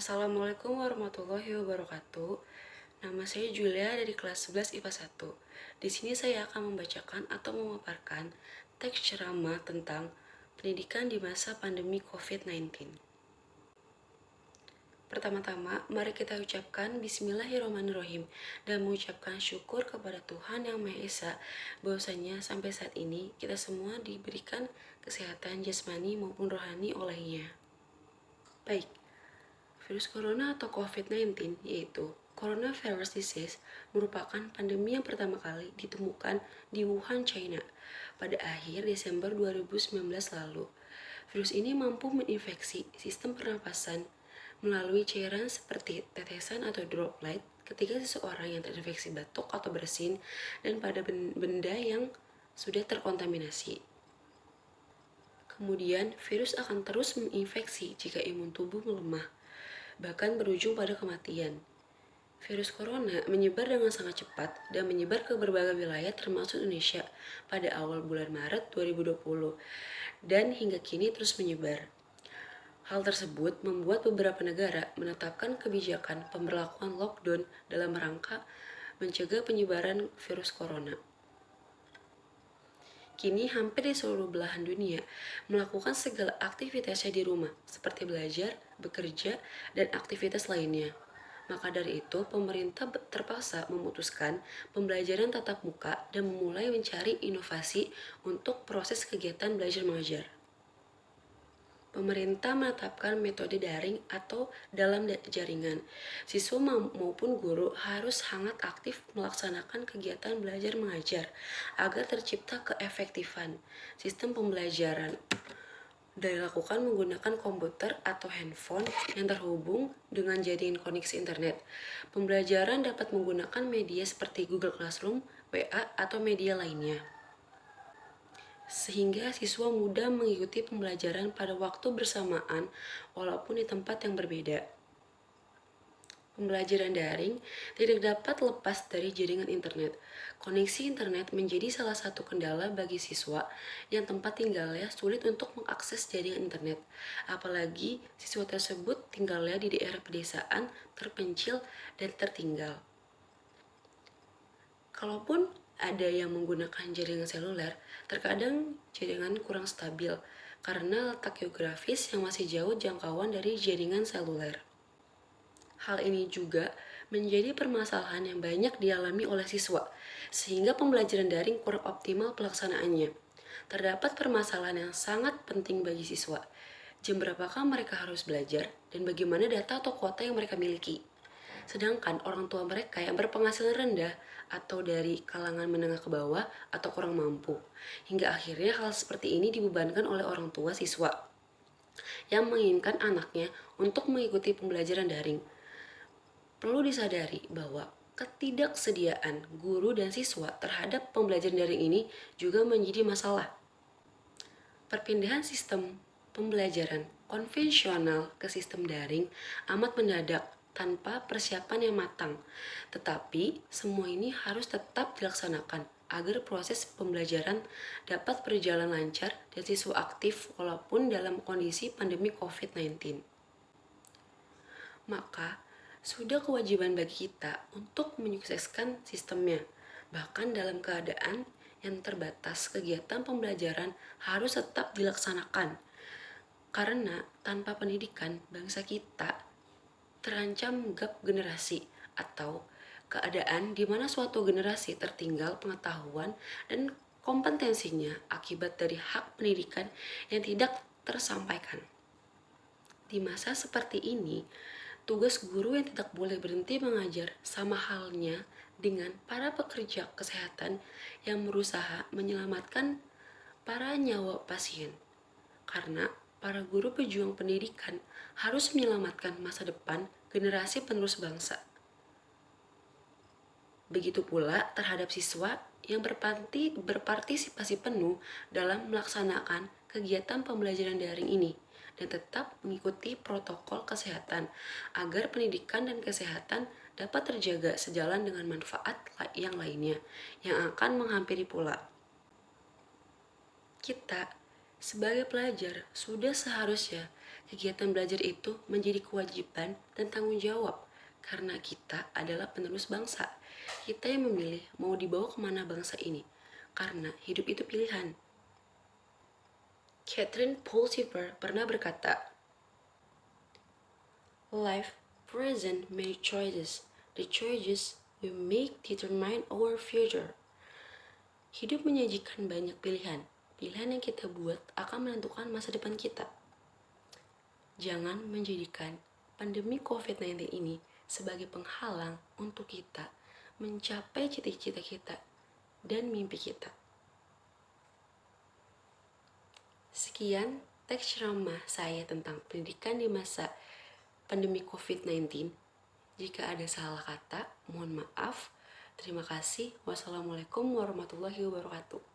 Assalamualaikum warahmatullahi wabarakatuh. Nama saya Julia dari kelas 11 IPA 1. Di sini saya akan membacakan atau memaparkan teks ceramah tentang pendidikan di masa pandemi COVID-19. Pertama-tama, mari kita ucapkan Bismillahirrahmanirrahim dan mengucapkan syukur kepada Tuhan Yang Maha Esa bahwasanya sampai saat ini kita semua diberikan kesehatan jasmani maupun rohani olehnya. Baik, virus corona atau COVID-19 yaitu Coronavirus Disease merupakan pandemi yang pertama kali ditemukan di Wuhan, China pada akhir Desember 2019 lalu. Virus ini mampu menginfeksi sistem pernapasan melalui cairan seperti tetesan atau droplet ketika seseorang yang terinfeksi batuk atau bersin dan pada benda yang sudah terkontaminasi. Kemudian, virus akan terus menginfeksi jika imun tubuh melemah, bahkan berujung pada kematian. Virus corona menyebar dengan sangat cepat dan menyebar ke berbagai wilayah termasuk Indonesia pada awal bulan Maret 2020 dan hingga kini terus menyebar. Hal tersebut membuat beberapa negara menetapkan kebijakan pemberlakuan lockdown dalam rangka mencegah penyebaran virus corona. Kini hampir di seluruh belahan dunia melakukan segala aktivitasnya di rumah, seperti belajar, bekerja, dan aktivitas lainnya. Maka dari itu, pemerintah terpaksa memutuskan pembelajaran tatap muka dan memulai mencari inovasi untuk proses kegiatan belajar mengajar. Pemerintah menetapkan metode daring atau dalam jaringan. Siswa maupun guru harus sangat aktif melaksanakan kegiatan belajar mengajar agar tercipta keefektifan sistem pembelajaran. Dilakukan menggunakan komputer atau handphone yang terhubung dengan jaringan koneksi internet. Pembelajaran dapat menggunakan media seperti Google Classroom, WA, atau media lainnya, sehingga siswa mudah mengikuti pembelajaran pada waktu bersamaan walaupun di tempat yang berbeda. Pembelajaran daring tidak dapat lepas dari jaringan internet. Koneksi internet menjadi salah satu kendala bagi siswa yang tempat tinggalnya sulit untuk mengakses jaringan internet. Apalagi siswa tersebut tinggalnya di daerah pedesaan, terpencil, dan tertinggal. Kalaupun ada yang menggunakan jaringan seluler, terkadang jaringan kurang stabil karena letak geografis yang masih jauh jangkauan dari jaringan seluler. Hal ini juga menjadi permasalahan yang banyak dialami oleh siswa, sehingga pembelajaran daring kurang optimal pelaksanaannya. Terdapat permasalahan yang sangat penting bagi siswa. Jam berapakah mereka harus belajar dan bagaimana data atau kuota yang mereka miliki. Sedangkan orang tua mereka yang berpenghasilan rendah atau dari kalangan menengah ke bawah atau kurang mampu. Hingga akhirnya hal seperti ini dibebankan oleh orang tua siswa yang menginginkan anaknya untuk mengikuti pembelajaran daring. Perlu disadari bahwa ketidaksediaan guru dan siswa terhadap pembelajaran daring ini juga menjadi masalah. Perpindahan sistem pembelajaran konvensional ke sistem daring amat mendadak tanpa persiapan yang matang. Tetapi semua ini harus tetap dilaksanakan agar proses pembelajaran dapat berjalan lancar dan siswa aktif walaupun dalam kondisi pandemi COVID-19. Maka sudah kewajiban bagi kita untuk menyukseskan sistemnya. Bahkan dalam keadaan yang terbatas, kegiatan pembelajaran harus tetap dilaksanakan. Karena tanpa pendidikan, bangsa kita terancam gap generasi atau keadaan di mana suatu generasi tertinggal pengetahuan dan kompetensinya akibat dari hak pendidikan yang tidak tersampaikan. Di masa seperti ini, tugas guru yang tidak boleh berhenti mengajar sama halnya dengan para pekerja kesehatan yang berusaha menyelamatkan para nyawa pasien. Karena para guru pejuang pendidikan harus menyelamatkan masa depan generasi penerus bangsa. Begitu pula terhadap siswa yang berpartisipasi penuh dalam melaksanakan kegiatan pembelajaran daring ini dan tetap mengikuti protokol kesehatan agar pendidikan dan kesehatan dapat terjaga sejalan dengan manfaat yang lainnya yang akan menghampiri pula. Kita Sebagai pelajar, sudah seharusnya kegiatan belajar itu menjadi kewajiban dan tanggung jawab karena kita adalah penerus bangsa. Kita yang memilih mau dibawa kemana bangsa ini, karena hidup itu pilihan. Catherine Pulsifer pernah berkata, "Life present many choices. The choices we make determine our future." Hidup menyajikan banyak pilihan. Pilihan yang kita buat akan menentukan masa depan kita. Jangan menjadikan pandemi COVID-19 ini sebagai penghalang untuk kita mencapai cita-cita kita dan mimpi kita. Sekian teks ceramah saya tentang pendidikan di masa pandemi COVID-19. Jika ada salah kata, mohon maaf. Terima kasih. Wassalamualaikum warahmatullahi wabarakatuh.